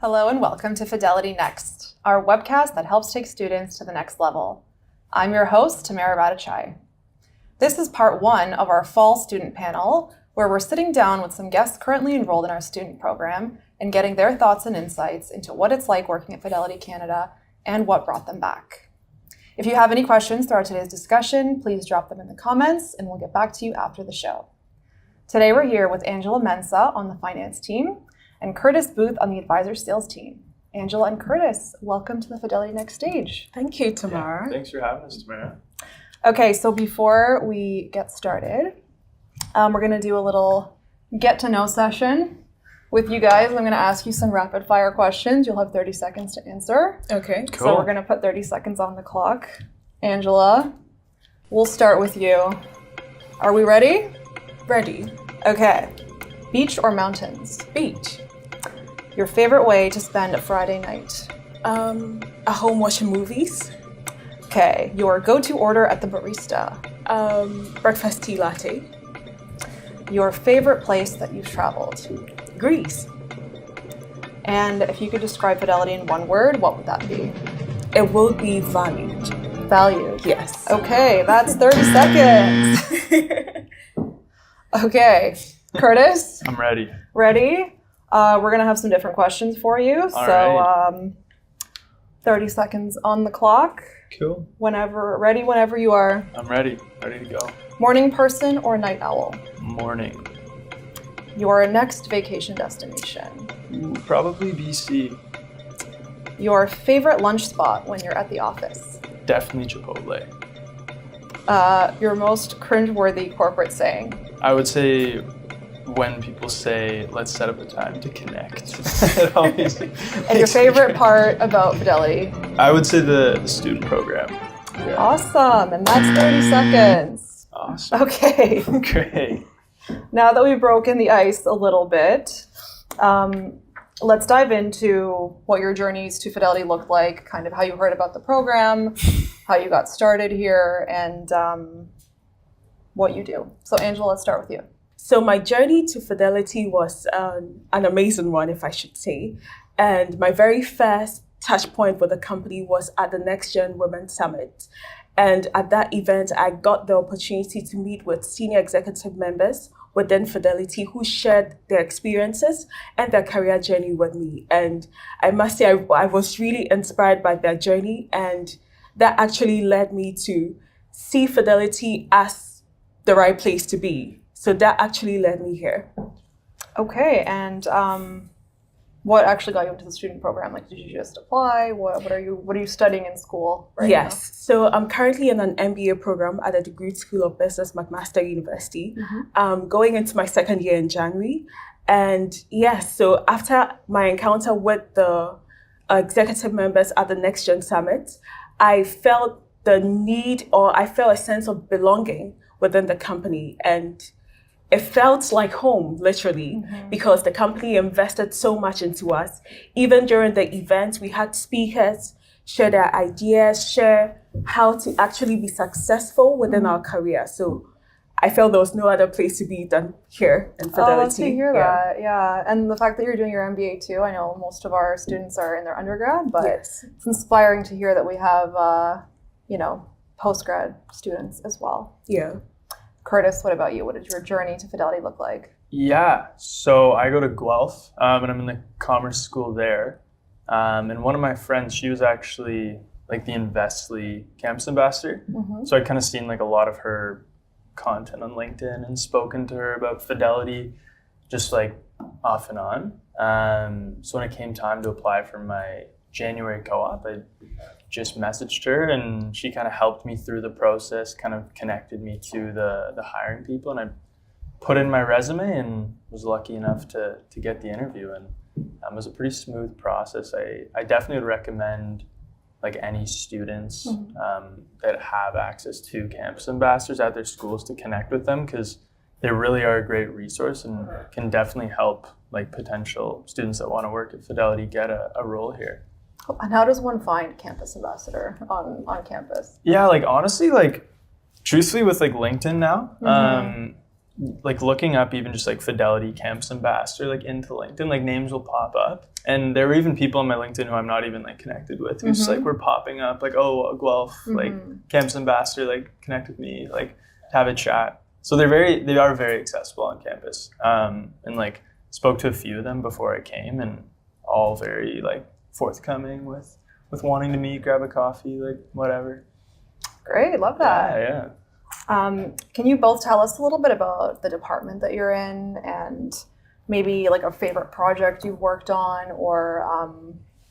Hello and welcome to FidelityNext, our webcast that helps take students to the next level. I'm your host, Tamara Radachai. This is part one of our fall student panel, where we're sitting down with some guests currently enrolled in our student program and getting their thoughts and insights into what it's like working at Fidelity Canada and what brought them back. If you have any questions throughout today's discussion, please drop them in the comments and we'll get back to you after the show. Today we're here with Angela Mensah on the finance team and Curtis Boothe on the advisor sales team. Angela and Curtis, welcome to the FidelityNext stage. Thank you, Tamara. Yeah, thanks for having us, Tamara. Okay, so before we get started, we're going to do a little get-to-know session with you guys. I'm going to ask you some rapid-fire questions. You'll have 30 seconds to answer. Okay. Cool. So we're going to put 30 seconds on the clock. Angela, we'll start with you. Are we ready? Ready. Okay. Beach or mountains? Beach. Your favorite way to spend a Friday night? At home watching movies. Okay. Your go-to order at the barista? Breakfast tea latte. Your favorite place that you've traveled? Greece. And if you could describe Fidelity in one word, what would that be? It will be valued. Valued. Yes. Okay, that's 30 seconds. Okay. Curtis? I'm ready. Ready? We're going to have some different questions for you. All right. 30 seconds on the clock. Cool. Whenever you are. I'm ready. Ready to go. Morning person or night owl? Morning. Your next vacation destination? Probably BC. Your favorite lunch spot when you're at the office? Definitely Chipotle. Your most cringeworthy corporate saying? I would say when people say, let's set up a time to connect. It always And your favorite part about Fidelity? I would say the student program. Yeah. Awesome, and that's 30 seconds. Awesome. Okay, Great. now that we've broken the ice a little bit, let's dive into what your journeys to Fidelity looked like, kind of how you heard about the program, how you got started here, and what you do. So Angela, let's start with you. So my journey to Fidelity was an amazing one, if I should say. And my very first touch point with the company was at the Next Gen Women Summit. And at that event, I got the opportunity to meet with senior executive members within Fidelity who shared their experiences and their career journey with me. And I must say, I was really inspired by their journey. And that actually led me to see Fidelity as the right place to be. So that actually led me here. Okay, and what actually got you into the student program? Like, did you just apply? What are you studying in school right now? Yes, so I'm currently in an MBA program at the Degree School of Business, McMaster University. Going into my second year in January. And yes, so after my encounter with the executive members at the Next Gen Summit, I felt the need, or I felt a sense of belonging within the company. And it felt like home, literally, because the company invested so much into us. Even during the event, we had speakers share their ideas, share how to actually be successful within our career. So I felt there was no other place to be than here in Fidelity. Oh, let's hear that. Yeah, and the fact that you're doing your MBA too. I know most of our students are in their undergrad, but Yes. it's inspiring to hear that we have, post-grad students as well. Yeah. Curtis, what about you? What did your journey to Fidelity look like? Yeah, so I go to Guelph, and I'm in the commerce school there. And one of my friends, she was actually like the Investly campus ambassador. So I'd kind of seen like a lot of her content on LinkedIn and spoken to her about Fidelity, just like off and on. So when it came time to apply for my January co-op, I just messaged her and she kind of helped me through the process, kind of connected me to the hiring people, and I put in my resume and was lucky enough to get the interview, and it was a pretty smooth process. I definitely would recommend like any students that have access to campus ambassadors at their schools to connect with them, because they really are a great resource and can definitely help like potential students that want to work at Fidelity get a role here. And how does one find campus ambassador on campus? Yeah, like honestly, like truthfully with like LinkedIn now, like looking up even just like Fidelity Campus Ambassador like into LinkedIn, like names will pop up. And there were even people on my LinkedIn who I'm not even like connected with, who's like were popping up like, oh, Guelph, like Campus Ambassador, like connect with me, like have a chat. So they are very accessible on campus. And like spoke to a few of them before I came, and all very like forthcoming with wanting to meet, grab a coffee, like whatever. Great, love that. Yeah. Can you both tell us a little bit about the department that you're in, and maybe like a favorite project you've worked on, or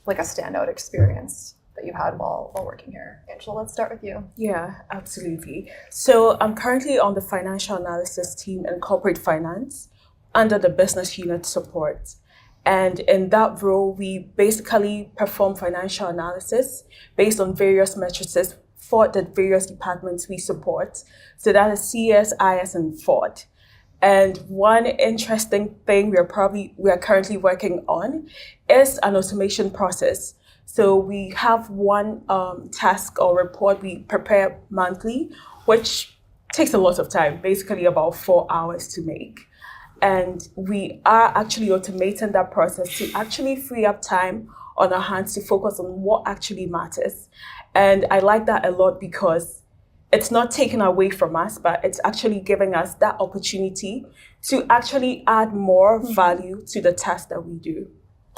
like a standout experience that you had while working here? Angela, let's start with you. Yeah, absolutely. So I'm currently on the financial analysis team in corporate finance under the business unit support. And in that role, we basically perform financial analysis based on various matrices for the various departments we support. So that is CS, IS, and FOD. And one interesting thing we are currently working on is an automation process. So we have one task or report we prepare monthly, which takes a lot of time, basically about 4 hours to make. And we are actually automating that process to actually free up time on our hands to focus on what actually matters. And I like that a lot because it's not taken away from us, but it's actually giving us that opportunity to actually add more value to the task that we do.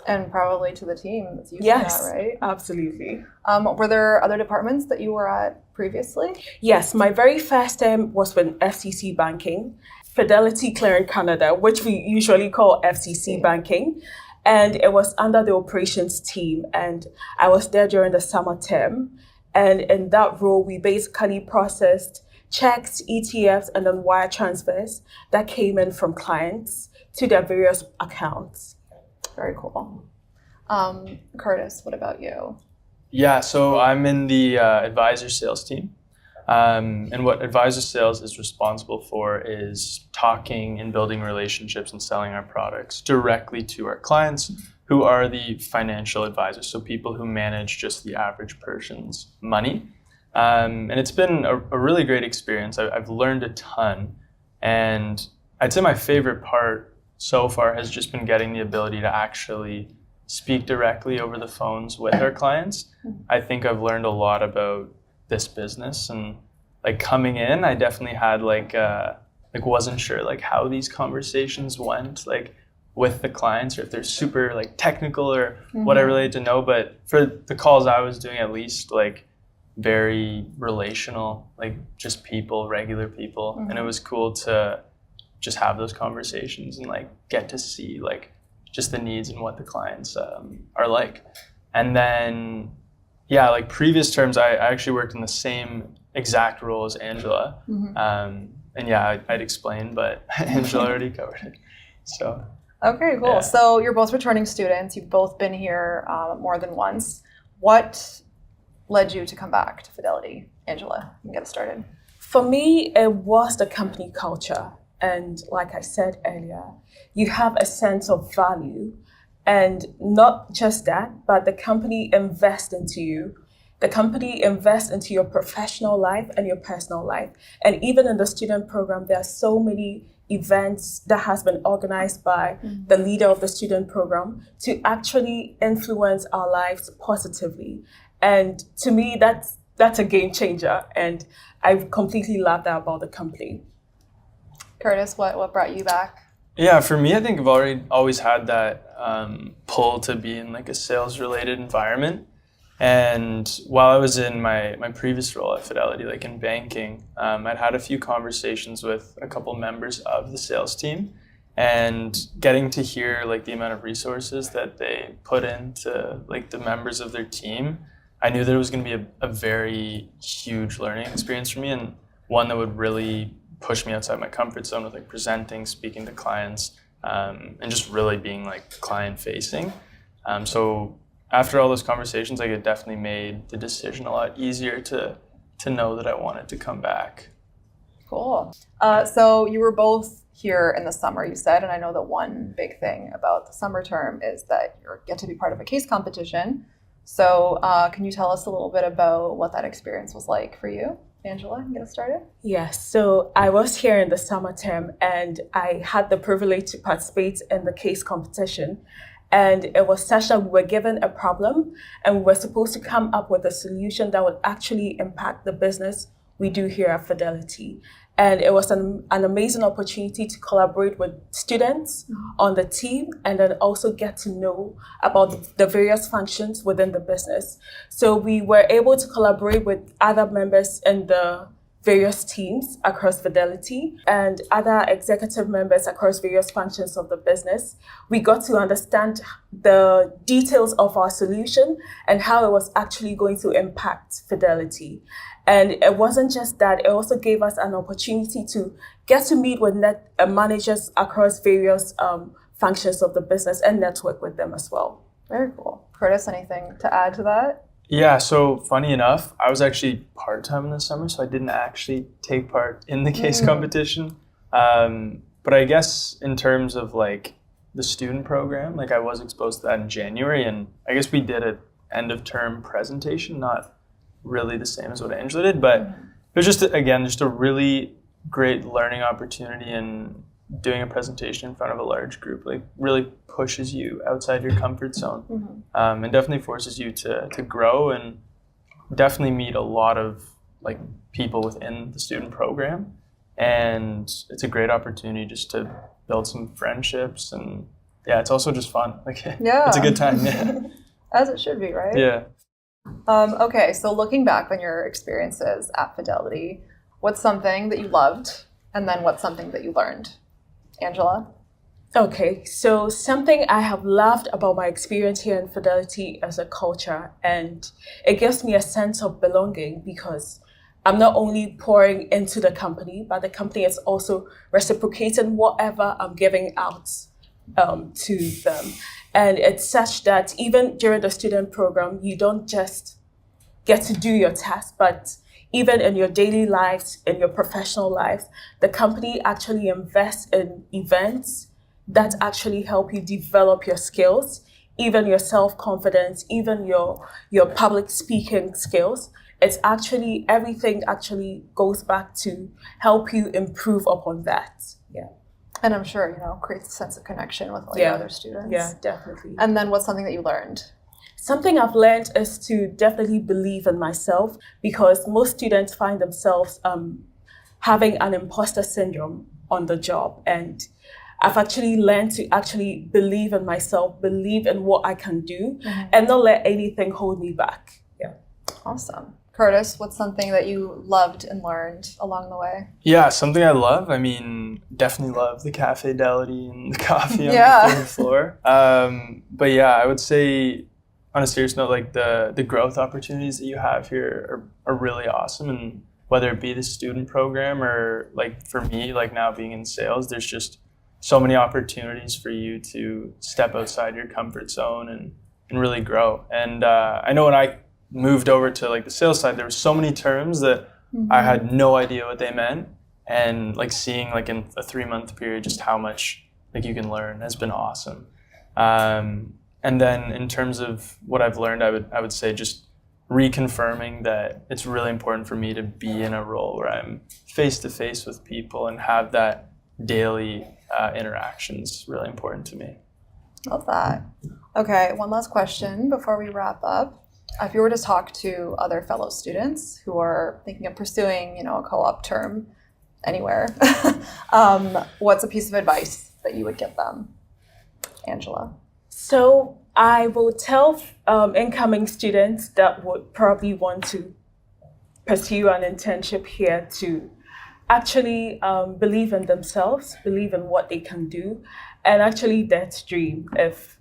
And probably to the team that's using Yes, that, right? Absolutely. Were there other departments that you were at previously? Yes, my very first time was with FCC Banking, Fidelity Canada, which we usually call FCC Banking. And it was under the operations team. And I was there during the summer term. And in that role, we basically processed checks, ETFs, and then wire transfers that came in from clients to their various accounts. Very cool. Curtis, what about you? Yeah, so I'm in the advisor sales team. And what advisor sales is responsible for is talking and building relationships and selling our products directly to our clients, who are the financial advisors, so people who manage just the average person's money. And it's been a really great experience. I've learned a ton. And I'd say my favorite part so far has just been getting the ability to actually speak directly over the phones with our clients. I think I've learned a lot about this business, and like coming in, I definitely had wasn't sure like how these conversations went like with the clients, or if they're super like technical or what I related to know. But for the calls I was doing, at least like very relational, like just people, regular people, and it was cool to just have those conversations and like get to see like just the needs and what the clients are like. And then like previous terms, I actually worked in the same exact role as Angela. And I'd explain, but Angela already covered it. So. Okay, cool. Yeah. So you're both returning students. You've both been here more than once. What led you to come back to Fidelity? Angela, you can get us started. For me, it was the company culture. And like I said earlier, you have a sense of value. And not just that, but the company invests into you. The company invests into your professional life and your personal life. And even in the student program, there are so many events that has been organized by the leader of the student program to actually influence our lives positively. And to me, that's a game changer. And I completely love that about the company. Curtis, what brought you back? Yeah, for me, I think I've always had that pull to be in like a sales-related environment. And while I was in my previous role at Fidelity, like in banking, I'd had a few conversations with a couple members of the sales team, and getting to hear like the amount of resources that they put into like the members of their team, I knew that it was going to be a very huge learning experience for me, and one that would really push me outside my comfort zone with like presenting, speaking to clients, and just really being like client facing. So after all those conversations, like it definitely made the decision a lot easier to know that I wanted to come back. Cool. So you were both here in the summer, you said, and I know that one big thing about the summer term is that you get to be part of a case competition. So can you tell us a little bit about what that experience was like for you? Angela, get us started. Yes, so I was here in the summer term and I had the privilege to participate in the case competition. And it was such that we were given a problem and we were supposed to come up with a solution that would actually impact the business we do here at Fidelity. And it was an amazing opportunity to collaborate with students on the team and then also get to know about the various functions within the business. So we were able to collaborate with other members in the various teams across Fidelity and other executive members across various functions of the business. We got to understand the details of our solution and how it was actually going to impact Fidelity. And it wasn't just that, it also gave us an opportunity to get to meet with managers across various functions of the business and network with them as well. Very cool. Curtis, anything to add to that? Yeah, so funny enough, I was actually part-time in the summer, so I didn't actually take part in the case competition. But I guess in terms of like the student program, like I was exposed to that in January, and I guess we did an end of term presentation, not really the same as what Angela did, but it was just, again, just a really great learning opportunity, and doing a presentation in front of a large group like really pushes you outside your comfort zone, and definitely forces you to grow and definitely meet a lot of like people within the student program. And it's a great opportunity just to build some friendships, and yeah, it's also just fun. Like, yeah, it's a good time. Yeah. As it should be, right? Yeah. Okay, so looking back on your experiences at Fidelity, what's something that you loved, and then what's something that you learned? Angela? Okay, so something I have loved about my experience here in Fidelity as a culture, and it gives me a sense of belonging because I'm not only pouring into the company, but the company is also reciprocating whatever I'm giving out to them. And it's such that even during the student program, you don't just get to do your tasks, but even in your daily lives, in your professional life, the company actually invests in events that actually help you develop your skills, even your self-confidence, even your public speaking skills. It's actually, everything actually goes back to help you improve upon that. Yeah. And I'm sure, creates a sense of connection with all your other students. Yeah, definitely. And then what's something that you learned? Something I've learned is to definitely believe in myself, because most students find themselves having an imposter syndrome on the job. And I've actually learned to actually believe in myself, believe in what I can do, and not let anything hold me back. Yeah. Awesome. Curtis, what's something that you loved and learned along the way? Yeah, something I love. I mean, definitely love the cafe deli and the coffee on the third floor. But yeah, I would say, on a serious note, like the growth opportunities that you have here are really awesome. And whether it be the student program or like for me, like now being in sales, there's just so many opportunities for you to step outside your comfort zone and really grow. And I know when I moved over to like the sales side, there were so many terms that I had no idea what they meant. And like seeing like in a 3-month period, just how much like you can learn has been awesome. And then in terms of what I've learned, I would say just reconfirming that it's really important for me to be in a role where I'm face to face with people and have that daily interactions really important to me. Love that. Okay, one last question before we wrap up. If you were to talk to other fellow students who are thinking of pursuing, a co-op term anywhere, what's a piece of advice that you would give them? Angela? So I will tell incoming students that would probably want to pursue an internship here to actually believe in themselves, believe in what they can do, and actually dare to dream. If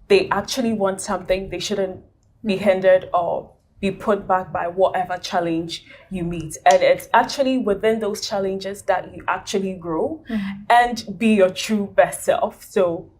they actually want something, they shouldn't be hindered or be put back by whatever challenge you meet. And it's actually within those challenges that you actually grow and be your true best self. So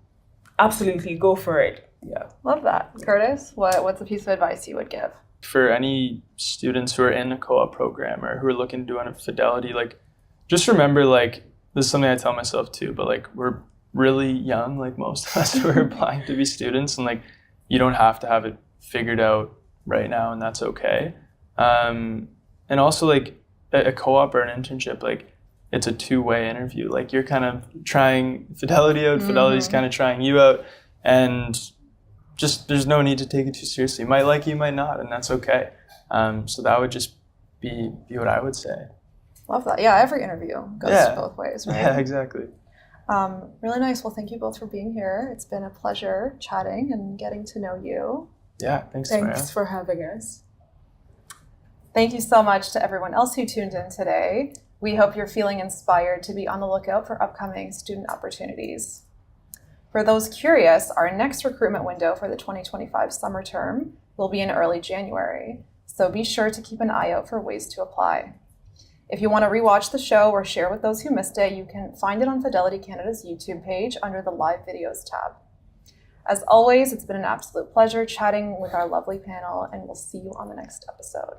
absolutely go for it. Yeah. Love that. Curtis, what's a piece of advice you would give? For any students who are in a co-op program or who are looking to do a Fidelity, like just remember, like this is something I tell myself too, but like we're really young, like most of us who are applying to be students, and like you don't have to have it figured out right now, and that's okay. And also, like, a co-op or an internship, like it's a two-way interview. Like you're kind of trying Fidelity out, Fidelity's kind of trying you out, and just there's no need to take it too seriously. You might like you, might not, and that's okay. So that would just be what I would say. Love that. Yeah, every interview goes both ways, right? Yeah, exactly. Really nice. Well, thank you both for being here. It's been a pleasure chatting and getting to know you. Yeah, thanks for having us. Thank you so much to everyone else who tuned in today. We hope you're feeling inspired to be on the lookout for upcoming student opportunities. For those curious, our next recruitment window for the 2025 summer term will be in early January, so be sure to keep an eye out for ways to apply. If you want to rewatch the show or share with those who missed it, you can find it on Fidelity Canada's YouTube page under the Live Videos tab. As always, it's been an absolute pleasure chatting with our lovely panel, and we'll see you on the next episode.